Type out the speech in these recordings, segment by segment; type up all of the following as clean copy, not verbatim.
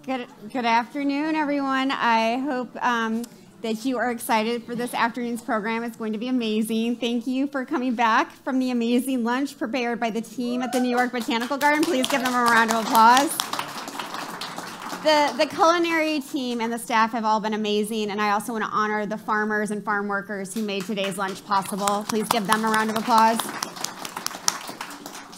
Good afternoon, everyone. I hope that you are excited for this afternoon's program. It's going to be amazing. Thank you for coming back from the amazing lunch prepared by the team at the New York Botanical Garden. Please give them a round of applause. The culinary team and the staff have all been amazing, and I also want to honor the farmers and farm workers who made today's lunch possible. Please give them a round of applause.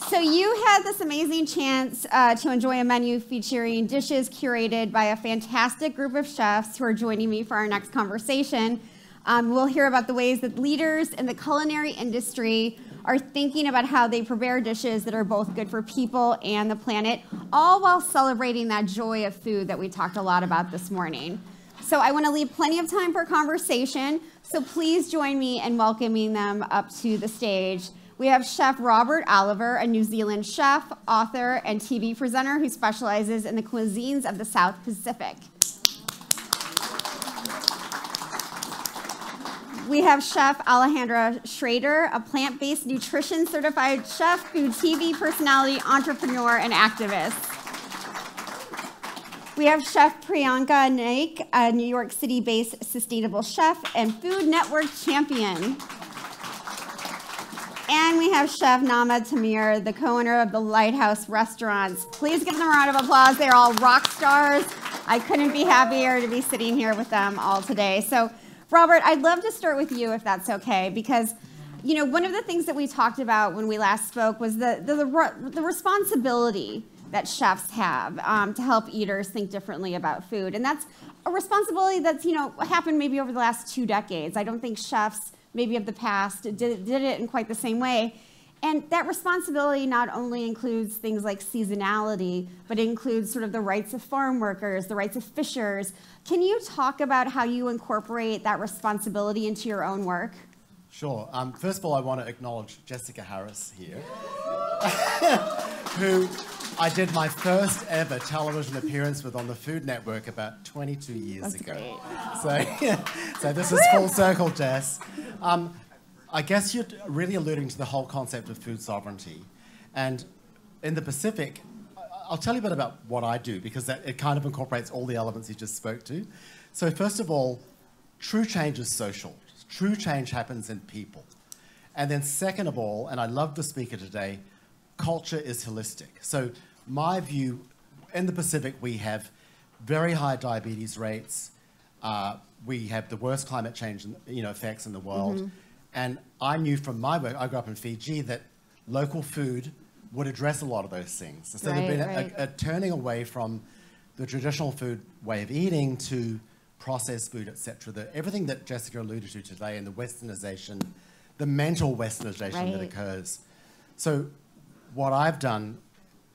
So you had this amazing chance to enjoy a menu featuring dishes curated by a fantastic group of chefs who are joining me for our next conversation. We'll hear about the ways that leaders in the culinary industry are thinking about how they prepare dishes that are both good for people and the planet, all while celebrating that joy of food that we talked a lot about this morning. So I want to leave plenty of time for conversation, so please join me in welcoming them up to the stage. We have Chef Robert Oliver, a New Zealand chef, author, and TV presenter who specializes in the cuisines of the South Pacific. We have Chef Alejandra Schrader, a plant-based nutrition certified chef, food TV personality, entrepreneur, and activist. We have Chef Priyanka Naik, a New York City-based sustainable chef and Food Network champion. And we have Chef Nama Tamir, the co-owner of the Lighthouse Restaurants. Please give them a round of applause. They're all rock stars. I couldn't be happier to be sitting here with them all today. So, Robert, I'd love to start with you, if that's okay, because one of the things that we talked about when we last spoke was the responsibility that chefs have to help eaters think differently about food. And that's a responsibility that's happened maybe over the last 2 decades. I don't think chefs maybe of the past did it in quite the same way. And that responsibility not only includes things like seasonality, but it includes sort of the rights of farm workers, the rights of fishers. Can you talk about how you incorporate that responsibility into your own work? Sure. First of all, I want to acknowledge Jessica Harris here, who I did my first ever television appearance with on the Food Network about 22 years ago. Great. So this is full circle, Jess. I guess you're really alluding to the whole concept of food sovereignty. And in the Pacific, I'll tell you a bit about what I do, because it kind of incorporates all the elements you just spoke to. So first of all, true change is social. True change happens in people. And then second of all, and I love the speaker today, culture is holistic. So my view, in the Pacific, we have very high diabetes rates. We have the worst climate change effects in the world. Mm-hmm. And I knew from my work, I grew up in Fiji, that local food would address a lot of those things. So there'd been a turning away from the traditional food way of eating to processed food, etc. Everything that Jessica alluded to today, and the westernization, the mental westernization that occurs. So what I've done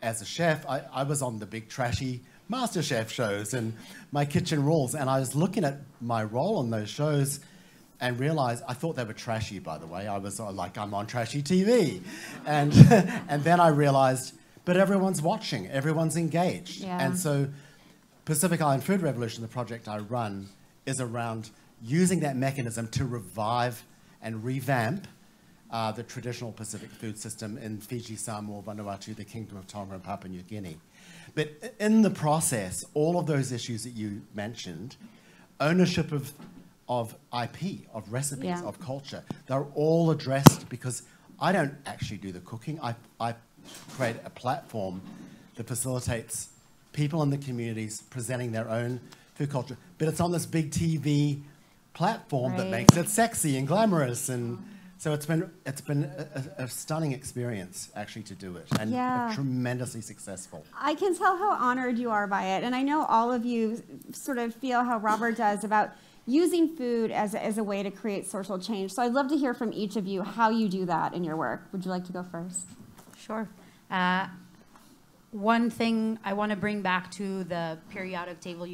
as a chef, I was on the big trashy MasterChef shows and My Kitchen Rules, and I was looking at my role on those shows and realized, I thought they were trashy, by the way. I was like, I'm on trashy TV. And, and then I realized, but everyone's watching, everyone's engaged. Yeah. And so Pacific Island Food Revolution, the project I run, is around using that mechanism to revive and revamp the traditional Pacific food system in Fiji, Samoa, Vanuatu, the Kingdom of Tonga, and Papua New Guinea. But in the process, all of those issues that you mentioned, ownership of IP, of recipes, of culture, they're all addressed, because I don't actually do the cooking. I create a platform that facilitates people in the communities presenting their own food culture. But it's on this big TV platform that makes it sexy and glamorous, and so it's been a stunning experience actually to do it, and tremendously successful. I can tell how honored you are by it, and I know all of you sort of feel how Robert does about using food as a way to create social change. So I'd love to hear from each of you how you do that in your work. Would you like to go first? Sure. One thing I want to bring back to the periodic table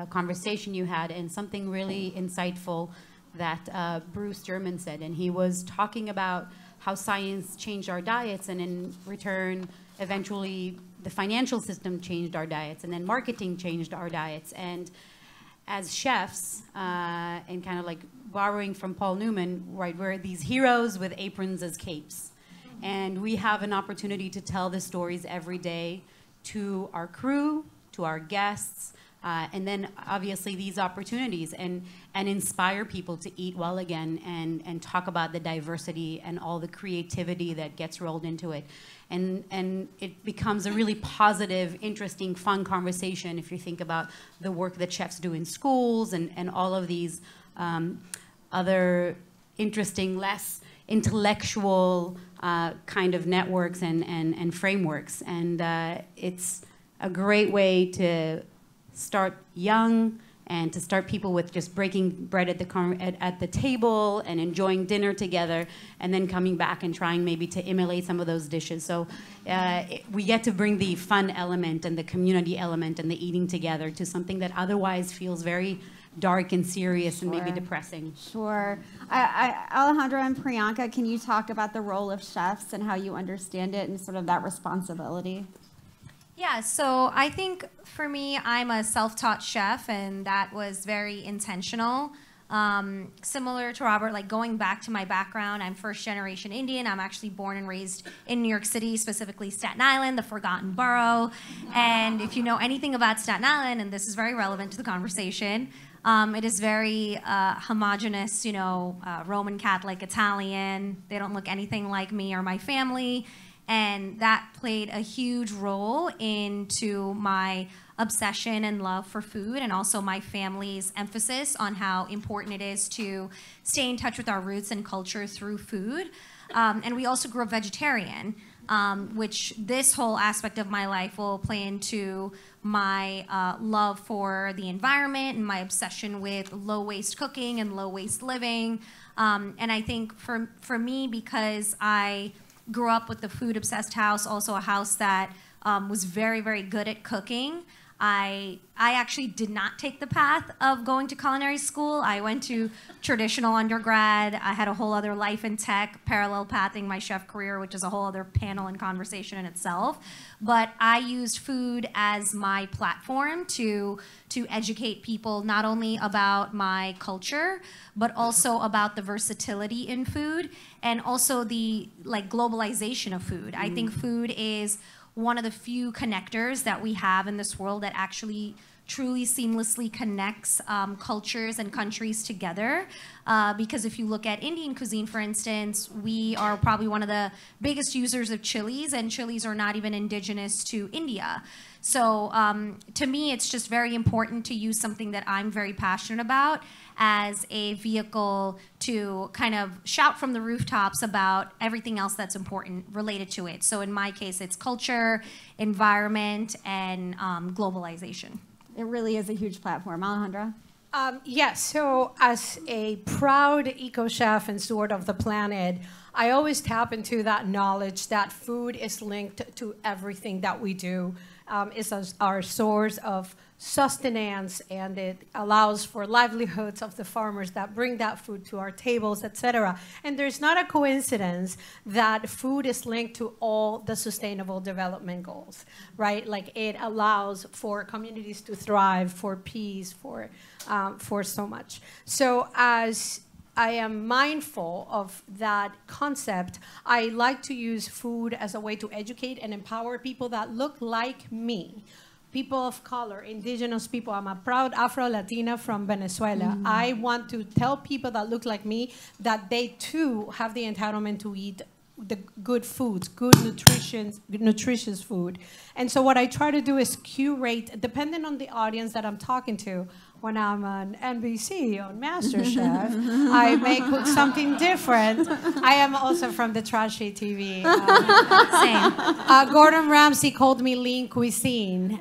conversation you had, and something really insightful that Bruce German said, and he was talking about how science changed our diets, and in return, eventually the financial system changed our diets, and then marketing changed our diets. And as chefs, and kind of like borrowing from Paul Newman, right, we're these heroes with aprons as capes. And we have an opportunity to tell the stories every day to our crew, to our guests, and then obviously these opportunities, and inspire people to eat well again, and talk about the diversity and all the creativity that gets rolled into it. And it becomes a really positive, interesting, fun conversation if you think about the work that chefs do in schools and all of these other interesting, less intellectual kind of networks and frameworks. And it's a great way to start young and to start people with just breaking bread at the table and enjoying dinner together, and then coming back and trying maybe to emulate some of those dishes. So we get to bring the fun element and the community element and the eating together to something that otherwise feels very dark and serious and maybe depressing. Sure. Alejandra and Priyanka, can you talk about the role of chefs and how you understand it and sort of that responsibility? Yeah, so I think for me, I'm a self-taught chef, and that was very intentional. Similar to Robert, like going back to my background, I'm first-generation Indian. I'm actually born and raised in New York City, specifically Staten Island, the Forgotten Borough. And if you know anything about Staten Island, and this is very relevant to the conversation, it is very homogenous, you know, Roman Catholic, Italian. They don't look anything like me or my family. And that played a huge role into my obsession and love for food, and also my family's emphasis on how important it is to stay in touch with our roots and culture through food. And we also grew up vegetarian, which this whole aspect of my life will play into my love for the environment and my obsession with low-waste cooking and low-waste living. And I think for me, because I grew up with the food-obsessed house, also a house that was very, very good at cooking, I actually did not take the path of going to culinary school. I went to traditional undergrad. I had a whole other life in tech, parallel pathing my chef career, which is a whole other panel and conversation in itself. But I used food as my platform to educate people not only about my culture, but also about the versatility in food, and also the globalization of food. I think food is one of the few connectors that we have in this world that actually truly seamlessly connects cultures and countries together. Because if you look at Indian cuisine, for instance, we are probably one of the biggest users of chilies, and chilies are not even indigenous to India. So to me, it's just very important to use something that I'm very passionate about as a vehicle to kind of shout from the rooftops about everything else that's important related to it. So in my case, it's culture, environment, and globalization. It really is a huge platform. Alejandra? Yes, so as a proud eco-chef and steward of the planet, I always tap into that knowledge that food is linked to everything that we do. It's our source of sustenance, and it allows for livelihoods of the farmers that bring that food to our tables, etc. And there's not a coincidence that food is linked to all the sustainable development goals, right? Like, it allows for communities to thrive, for peace, for so much. So as I am mindful of that concept, I like to use food as a way to educate and empower people that look like me. People of color, indigenous people. I'm a proud Afro-Latina from Venezuela. I want to tell people that look like me that they too have the entitlement to eat the good foods, good nutritious food. And so what I try to do is curate, depending on the audience that I'm talking to. When I'm on NBC on MasterChef, I may cook something different. I am also from the trashy TV. Same. Gordon Ramsay called me lean cuisine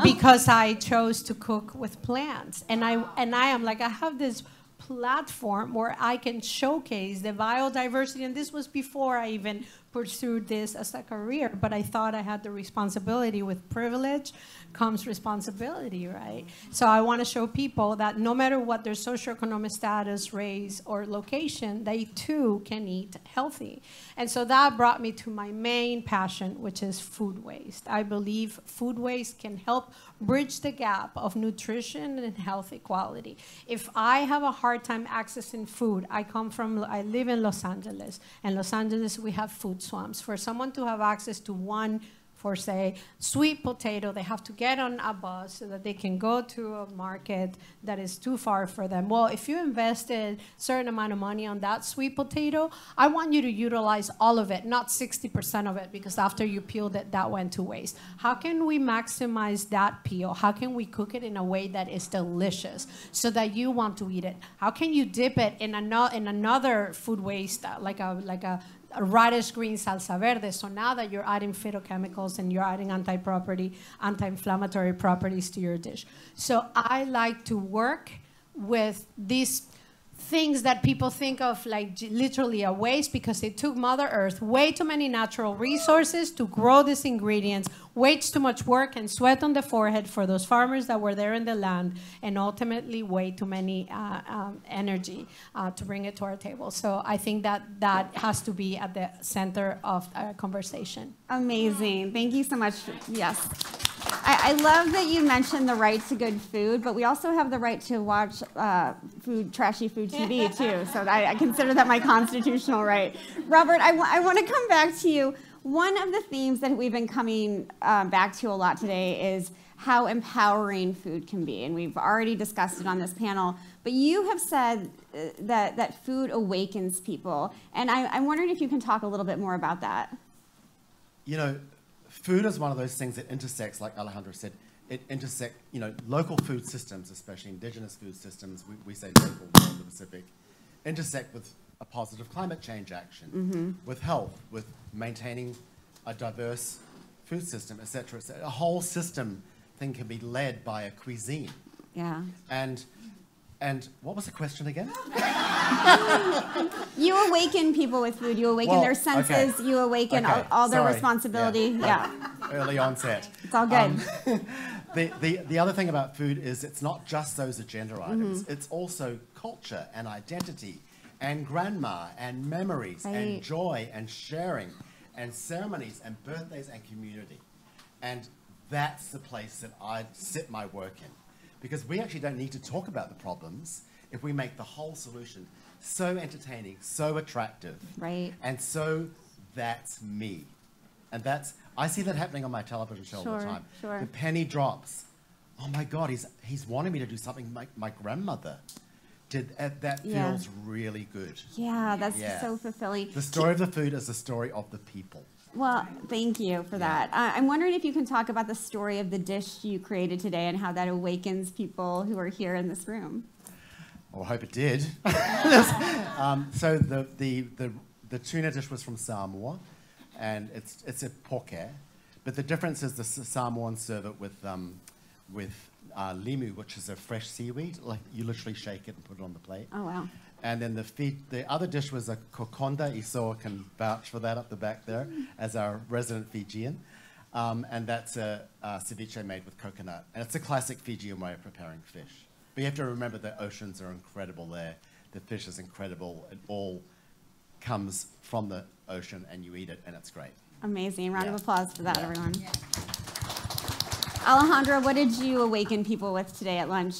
because I chose to cook with plants. And I am like, I have this platform where I can showcase the biodiversity. And this was before I even pursued this as a career, but I thought I had the responsibility. With privilege comes responsibility, right? So I want to show people that no matter what their socioeconomic status, race, or location, they too can eat healthy. And so that brought me to my main passion, which is food waste. I believe food waste can help bridge the gap of nutrition and health equality. If I have a hard time accessing food, I live in Los Angeles. In Los Angeles, we have food swamps. For someone to have access to one for, say, sweet potato. They have to get on a bus so that they can go to a market that is too far for them. Well, if you invested a certain amount of money on that sweet potato, I want you to utilize all of it, not 60% of it, because after you peeled it, that went to waste. How can we maximize that peel? How can we cook it in a way that is delicious so that you want to eat it? How can you dip it in another food waste, like a radish green salsa verde? So now that you're adding phytochemicals and you're adding anti-inflammatory properties to your dish. So I like to work with these things that people think of like literally a waste, because it took Mother Earth way too many natural resources to grow these ingredients, way too much work and sweat on the forehead for those farmers that were there in the land, and ultimately way too many energy to bring it to our table. So I think that has to be at the center of our conversation. Amazing. Thank you so much. Yes. I love that you mentioned the right to good food, but we also have the right to watch trashy food TV too. So I consider that my constitutional right. Robert, I want to come back to you. One of the themes that we've been coming back to a lot today is how empowering food can be, and we've already discussed it on this panel. But you have said that food awakens people, and I'm wondering if you can talk a little bit more about that. You know, food is one of those things that intersects, like Alejandra said, it intersects, local food systems, especially indigenous food systems, we say local in the Pacific, intersect with a positive climate change action, with health, with maintaining a diverse food system, et cetera, et cetera. A whole system thing can be led by a cuisine. Yeah. And what was the question again? You awaken people with food. You awaken their senses. Okay. You awaken all their responsibility. Yeah. Early onset. It's all good. The other thing about food is it's not just those agenda items. It's also culture and identity and grandma and memories and joy and sharing and ceremonies and birthdays and community. And that's the place that I sit my work in. Because we actually don't need to talk about the problems if we make the whole solution so entertaining, so attractive. Right. And so that's me. And I see that happening on my television show all the time. Sure. The penny drops. Oh my God, he's wanting me to do something my grandmother did. That feels really good. Yeah, that's so fulfilling. The story of the food is the story of the people. Well, thank you for that. I'm wondering if you can talk about the story of the dish you created today and how that awakens people who are here in this room. Well, I hope it did. So the tuna dish was from Samoa, and it's a poke, but the difference is the Samoans serve it with limu, which is a fresh seaweed. Like you literally shake it and put it on the plate. Oh wow! And then the other dish was a kokonda. Esau can vouch for that up the back there as our resident Fijian. And that's a ceviche made with coconut. And it's a classic Fijian way of preparing fish. But you have to remember the oceans are incredible there. The fish is incredible. It all comes from the ocean and you eat it and it's great. Amazing. Round of applause for that, everyone. Yeah. Alejandra, what did you awaken people with today at lunch?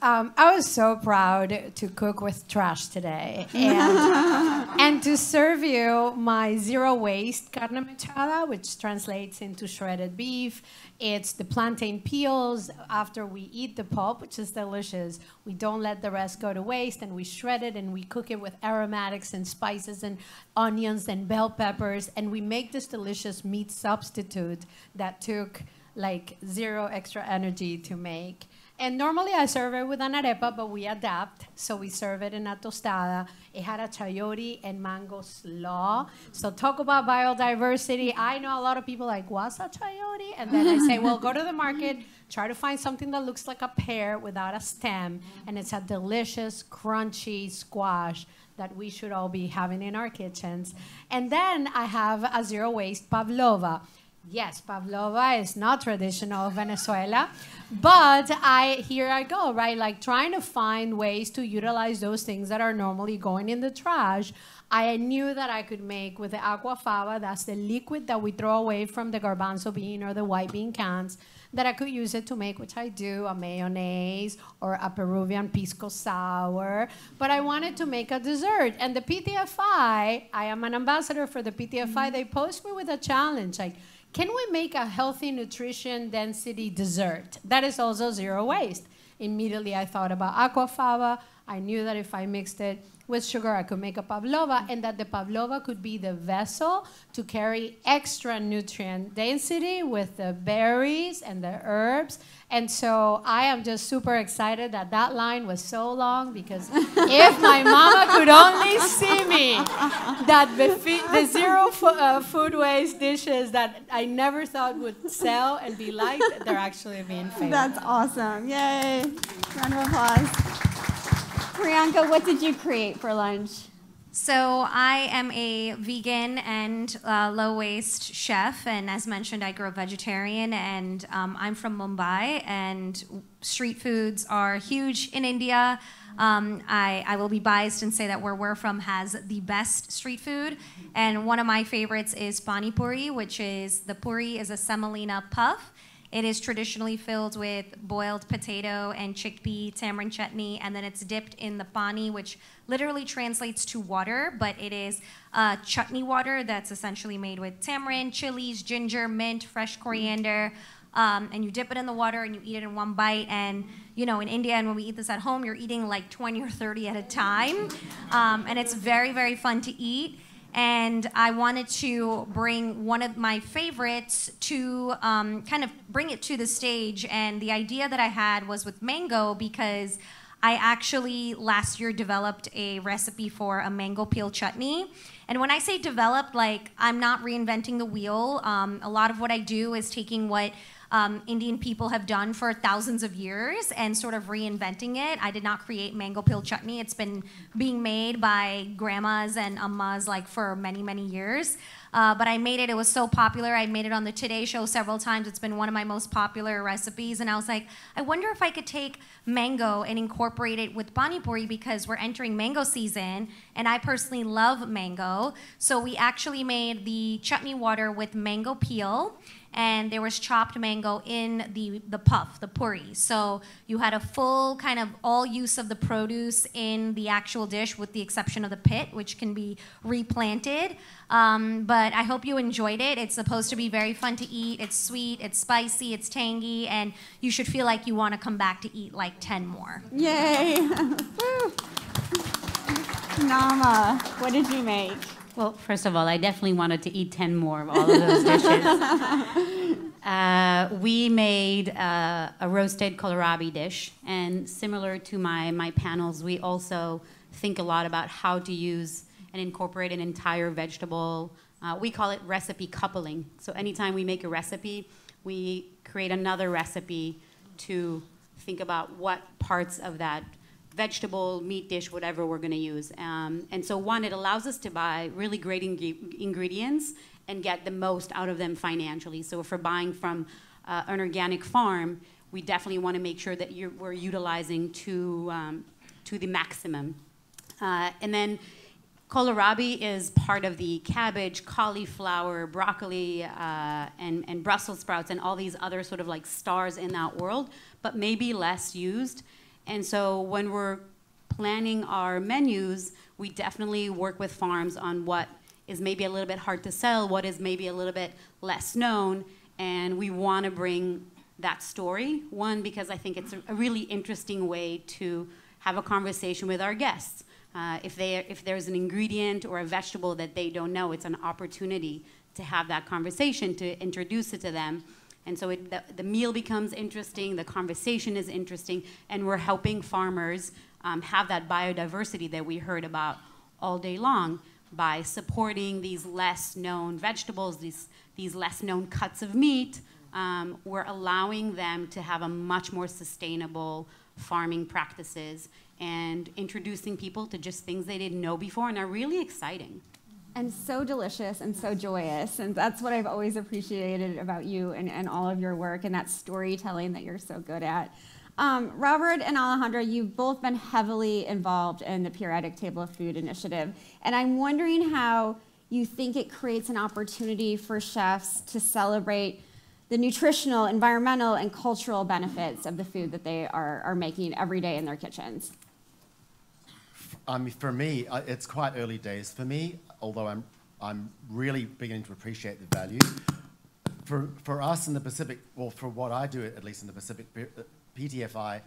I was so proud to cook with trash today and to serve you my zero waste carne mechada, which translates into shredded beef. It's the plantain peels after we eat the pulp, which is delicious. We don't let the rest go to waste, and we shred it and we cook it with aromatics and spices and onions and bell peppers, and we make this delicious meat substitute that took like zero extra energy to make. And normally I serve it with an arepa, but we adapt. So we serve it in a tostada. It had a chayote and mango slaw. So talk about biodiversity. I know a lot of people like, what's a chayote? And then I say, well, go to the market, try to find something that looks like a pear without a stem. And it's a delicious, crunchy squash that we should all be having in our kitchens. And then I have a zero waste pavlova. Yes, pavlova is not traditional Venezuela, but here I go, right? Like trying to find ways to utilize those things that are normally going in the trash. I knew that I could make with the aquafaba, that's the liquid that we throw away from the garbanzo bean or the white bean cans, that I could use it to make, which I do, a mayonnaise or a Peruvian pisco sour. But I wanted to make a dessert. And the PTFI, I am an ambassador for the PTFI, they posed me with a challenge, like, can we make a healthy nutrition density dessert that is also zero waste? Immediately I thought about aquafaba. I knew that if I mixed it with sugar, I could make a pavlova, and that the pavlova could be the vessel to carry extra nutrient density with the berries and the herbs. And so I am just super excited that that line was so long, because if my mama could only see me, that the zero food waste dishes that I never thought would sell and be liked, they're actually being famous. That's awesome. Yay. Round of applause. Priyanka, what did you create for lunch? So I am a vegan and low-waste chef, and as mentioned, I grew up vegetarian, and I'm from Mumbai, and street foods are huge in India. I will be biased and say that where we're from has the best street food, and one of my favorites is pani puri, which is, the puri is a semolina puff. It is traditionally filled with boiled potato and chickpea tamarind chutney, and then it's dipped in the pani, which literally translates to water, but it is chutney water that's essentially made with tamarind, chilies, ginger, mint, fresh coriander, and you dip it in the water and you eat it in one bite. And you know, in India, and when we eat this at home, you're eating like 20 or 30 at a time, and it's very, very fun to eat. And I wanted to bring one of my favorites to kind of bring it to the stage. And the idea that I had was with mango, because I actually last year developed a recipe for a mango peel chutney. And when I say developed, like, I'm not reinventing the wheel. A lot of what I do is taking what Indian people have done for thousands of years and sort of reinventing it. I did not create mango peel chutney. It's been being made by grandmas and ammas like for many, many years. But I made it. It was so popular. I made it on the Today Show several times. It's been one of my most popular recipes. And I was like, I wonder if I could take mango and incorporate it with pani puri, because we're entering mango season, and I personally love mango. So we actually made the chutney water with mango peel, and there was chopped mango in the puff, the puri. So you had a full kind of all use of the produce in the actual dish, with the exception of the pit, which can be replanted. But I hope you enjoyed it. It's supposed to be very fun to eat. It's sweet, it's spicy, it's tangy, and you should feel like you want to come back to eat like 10 more. Yay. Woo. Nama, what did you make? Well, first of all, I definitely wanted to eat 10 more of all of those dishes. We made a roasted kohlrabi dish, and similar to my panels, we also think a lot about how to use and incorporate an entire vegetable. We call it recipe coupling. So anytime we make a recipe, we create another recipe to think about what parts of that vegetable, meat dish, whatever we're going to use. And so one, it allows us to buy really great ingredients and get the most out of them financially. So if we're buying from an organic farm, we definitely want to make sure that we're utilizing to the maximum. And then kohlrabi is part of the cabbage, cauliflower, broccoli, and Brussels sprouts, and all these other sort of like stars in that world, but maybe less used. And so when we're planning our menus, we definitely work with farms on what is maybe a little bit hard to sell, what is maybe a little bit less known, and we want to bring that story. One, because I think it's a really interesting way to have a conversation with our guests. If there's an ingredient or a vegetable that they don't know, it's an opportunity to have that conversation, to introduce it to them. And so the meal becomes interesting, the conversation is interesting, and we're helping farmers have that biodiversity that we heard about all day long by supporting these less known vegetables, these less known cuts of meat. We're allowing them to have a much more sustainable farming practices and introducing people to just things they didn't know before and are really exciting. And so delicious and so joyous. And that's what I've always appreciated about you and all of your work and that storytelling that you're so good at. Robert and Alejandra, you've both been heavily involved in the Periodic Table of Food initiative. And I'm wondering how you think it creates an opportunity for chefs to celebrate the nutritional, environmental, and cultural benefits of the food that they are making every day in their kitchens. For me, it's quite early days. For me, although I'm really beginning to appreciate the value, for us in the Pacific, well, for what I do at least in the Pacific, PTFI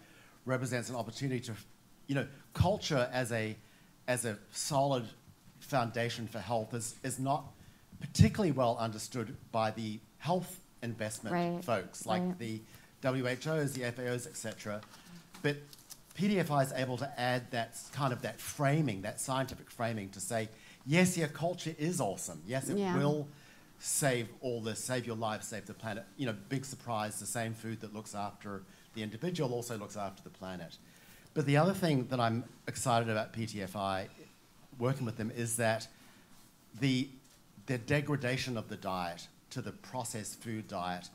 represents an opportunity to, culture as a solid foundation for health is not particularly well understood by the health investment folks like the WHOs, the FAOs, etc. But PTFI is able to add that framing, that scientific framing, to say, yes, your culture is awesome. Yes, it will save all this, save your life, save the planet. Big surprise, the same food that looks after the individual also looks after the planet. But the other thing that I'm excited about PTFI, working with them, is that the degradation of the diet to the processed food diet,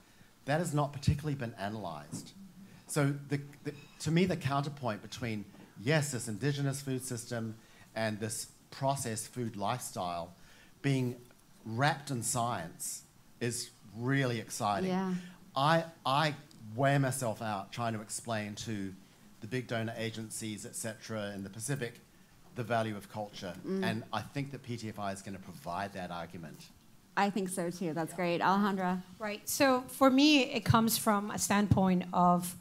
that has not particularly been analysed. So to me, the counterpoint between, yes, this indigenous food system and this processed food lifestyle being wrapped in science is really exciting. Yeah. I wear myself out trying to explain to the big donor agencies, etc., in the Pacific, the value of culture. And I think that PTFI is going to provide that argument. I think so too. That's great. Alejandra? Right. So for me, it comes from a standpoint of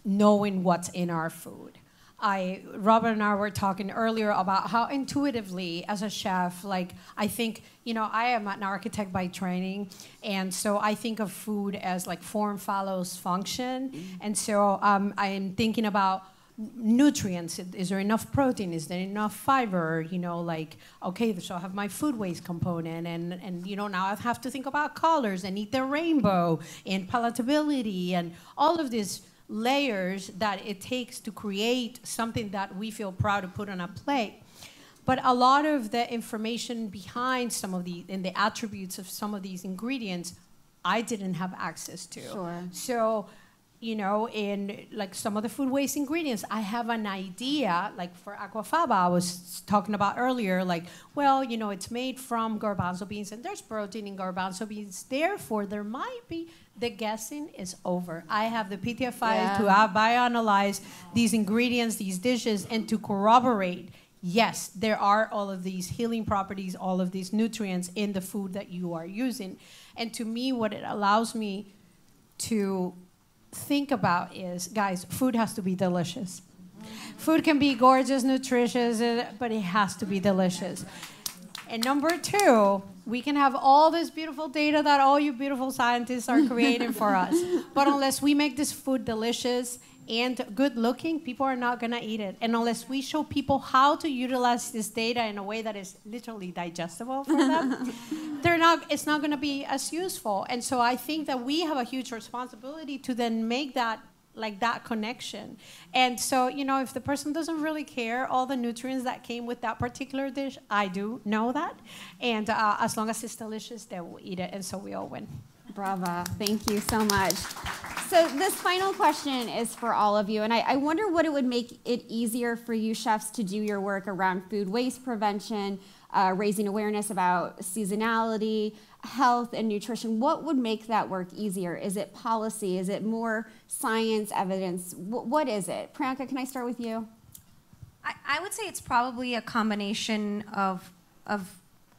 knowing what's in our food. Robert and I were talking earlier about how intuitively, as a chef, I think, I am an architect by training, and so I think of food as form follows function. And so I am thinking about nutrients. Is there enough protein? Is there enough fiber? Okay, so I have my food waste component, and now I have to think about colors and eat the rainbow and palatability and all of these layers that it takes to create something that we feel proud to put on a plate. But a lot of the information behind some of the attributes of some of these ingredients, I didn't have access to. Sure. So, in some of the food waste ingredients, I have an idea, for aquafaba, I was talking about earlier, it's made from garbanzo beans, and there's protein in garbanzo beans, therefore there might be. The guessing is over. I have the PTFI to bioanalyze these ingredients, these dishes, and to corroborate, yes, there are all of these healing properties, all of these nutrients in the food that you are using. And to me, what it allows me to think about is, guys, food has to be delicious. Food can be gorgeous, nutritious, but it has to be delicious. And number two, we can have all this beautiful data that all you beautiful scientists are creating for us. But unless we make this food delicious and good looking, people are not going to eat it. And unless we show people how to utilize this data in a way that is literally digestible for them, it's not going to be as useful. And so I think that we have a huge responsibility to then make that connection. And so, if the person doesn't really care all the nutrients that came with that particular dish, I do know that. And as long as it's delicious, they will eat it. And so we all win. Brava. Thank you so much. So this final question is for all of you. And I wonder what it would make it easier for you chefs to do your work around food waste prevention, raising awareness about seasonality, health, and nutrition. What would make that work easier? Is it policy? Is it more science evidence? What is it? Priyanka, can I start with you? I would say it's probably a combination of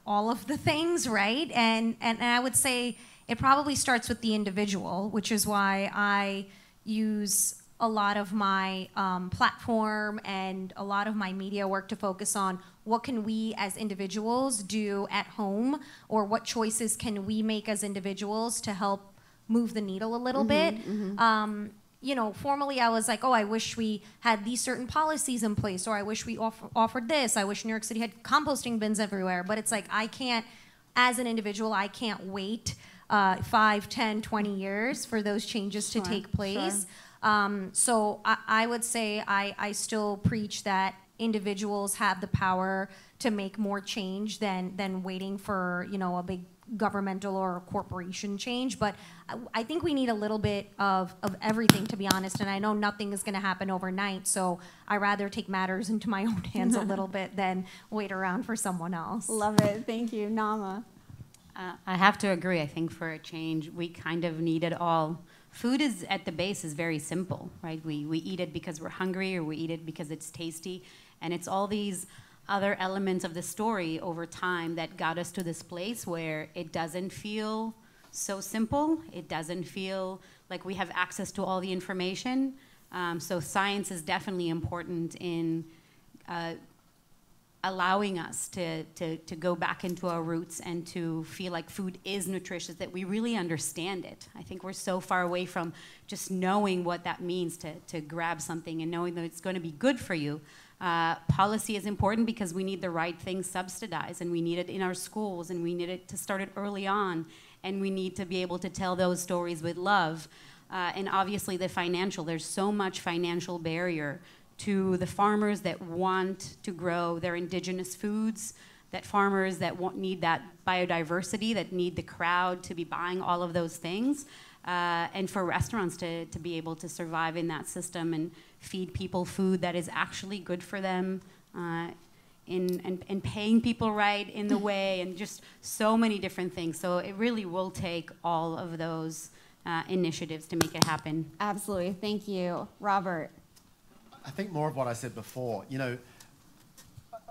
all of the things, right? And I would say it probably starts with the individual, which is why I use a lot of my platform and a lot of my media work to focus on what can we as individuals do at home, or what choices can we make as individuals to help move the needle a little bit. Formally I was like, oh, I wish we had these certain policies in place, or I wish we offered this. I wish New York City had composting bins everywhere. But it's like, I can't, as an individual, I can't wait 5, 10, 20 years for those changes to take place. So I would say I still preach that individuals have the power to make more change than waiting for, a big governmental or corporation change. But I think we need a little bit of everything, to be honest. And I know nothing is going to happen overnight. So I rather take matters into my own hands a little bit than wait around for someone else. Love it. Thank you. Nama? I have to agree. I think for a change, we kind of need it all. Food is, at the base, is very simple, right? We eat it because we're hungry, or we eat it because it's tasty. And it's all these other elements of the story over time that got us to this place where it doesn't feel so simple. It doesn't feel like we have access to all the information. So science is definitely important in allowing us to go back into our roots and to feel like food is nutritious, that we really understand it. I think we're so far away from just knowing what that means to grab something and knowing that it's going to be good for you. Policy is important because we need the right things subsidized, and we need it in our schools, and we need it to start it early on, and we need to be able to tell those stories with love. And obviously the financial, there's so much financial barrier to the farmers that want to grow their indigenous foods, that farmers that need that biodiversity, that need the crowd to be buying all of those things, and for restaurants to be able to survive in that system and feed people food that is actually good for them, and paying people right in the way, and just so many different things. So it really will take all of those initiatives to make it happen. Absolutely. Thank you. Robert. I think more of what I said before. You know,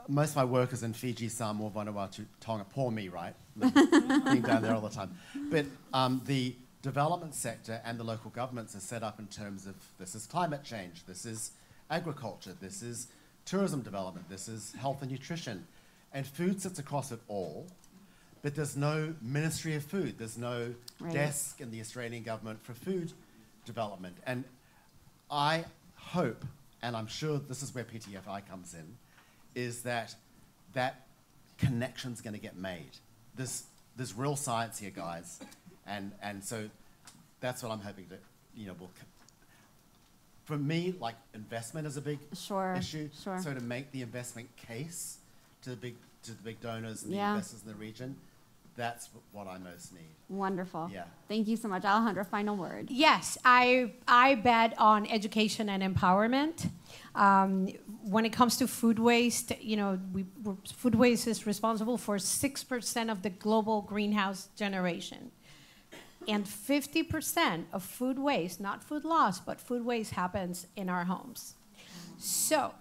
most of my work is in Fiji, Samoa, Vanuatu, Tonga. Poor me, right? Being down there all the time. But the development sector and the local governments are set up in terms of this is climate change, this is agriculture, this is tourism development, this is health and nutrition. And food sits across it all. But there's no Ministry of Food. There's no desk in the Australian government for food development. And I hope, and I'm sure this is where PTFI comes in, is that connection's going to get made. There's real science here, guys, and so that's what I'm hoping to, you know, for me, like, investment is a big issue. Sure. So to make the investment case to the big donors and the investors in the region, that's what I most need. Wonderful. Yeah. Thank you so much. Alejandra, final word. Yes, I bet on education and empowerment. When it comes to food waste, you know, food waste is responsible for 6% of the global greenhouse generation. And 50% of food waste, not food loss, but food waste happens in our homes. So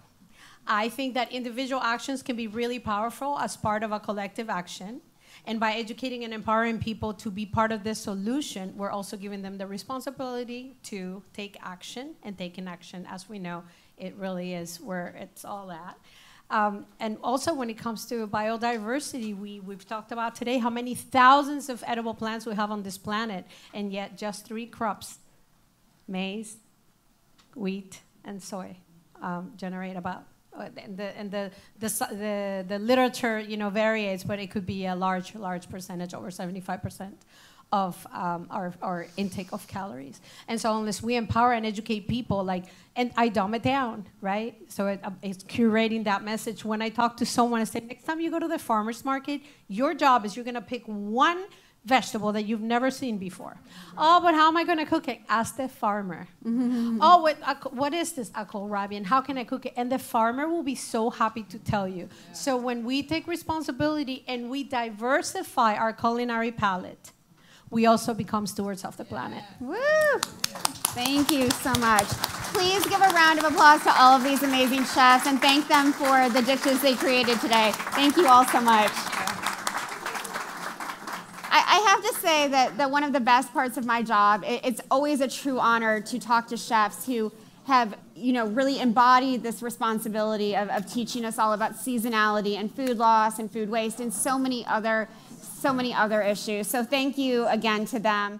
I think that individual actions can be really powerful as part of a collective action. And by educating and empowering people to be part of this solution, we're also giving them the responsibility to take action. And taking action, as we know, it really is where it's all at. And also when it comes to biodiversity, we've talked about today how many thousands of edible plants we have on this planet, and yet just 3 crops, maize, wheat, and soy, generate about. And the literature, you know, varies, but it could be a large percentage, over 75% of our intake of calories. And so unless we empower and educate people, and I dumb it down, right? So it's curating that message. When I talk to someone, I say, next time you go to the farmer's market, your job is you're gonna pick one vegetable that you've never seen before. Oh, but how am I going to cook it? Ask the farmer. Oh, what is this kohlrabi, and how can I cook it? And the farmer will be so happy to tell you. So when we take responsibility and we diversify our culinary palette, we also become stewards of the planet. Woo! Thank you so much. Please give a round of applause to all of these amazing chefs and thank them for the dishes they created today. Thank you all so much. I have to say that one of the best parts of my job, it's always a true honor to talk to chefs who have, you know, really embodied this responsibility of teaching us all about seasonality and food loss and food waste and so many other issues. So thank you again to them.